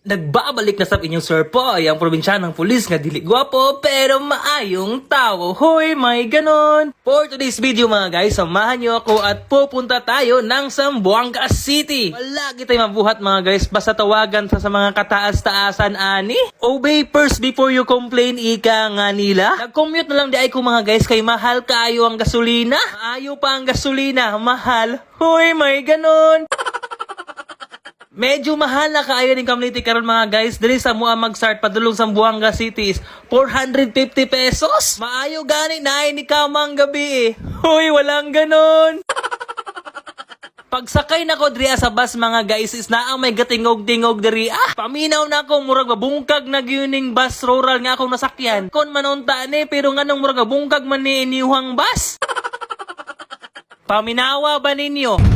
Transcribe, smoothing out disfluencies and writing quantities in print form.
Nagbabalik na sa inyong Sir Poy, ang probinsyanang pulis nga dili gwapo pero maayong tao. Hoy, may ganon. For today's video mga guys, samahan nyo ako at pupunta tayo ng Zamboanga City. Palagi tayo mabuhat mga guys, basta tawagan sa mga kataas-taasan ani. Obey first before you complain, ika nga nila. Nag-commute na lang di ay ko mga guys, kay mahal kaayo ang gasolina. Maayo pa ang gasolina, mahal. Hoy, may ganon. Medyo mahal na kaayo ng community karon mga guys. Dili sa mua mag-start padulong sa Zamboanga City is 450 pesos. Maayo gani na ni kamang gabi eh. Hoy, walang ganon. Pagsakay na ko diri sa bus mga guys is naa may gatingog-tingog diri. Paminaw na ako murag babungkag na gyuning bus rural nga akong nasakyan. Kon manunta ni pero nganong murag babungkag man ni iniuhang bus. Paminawa ba ninyo?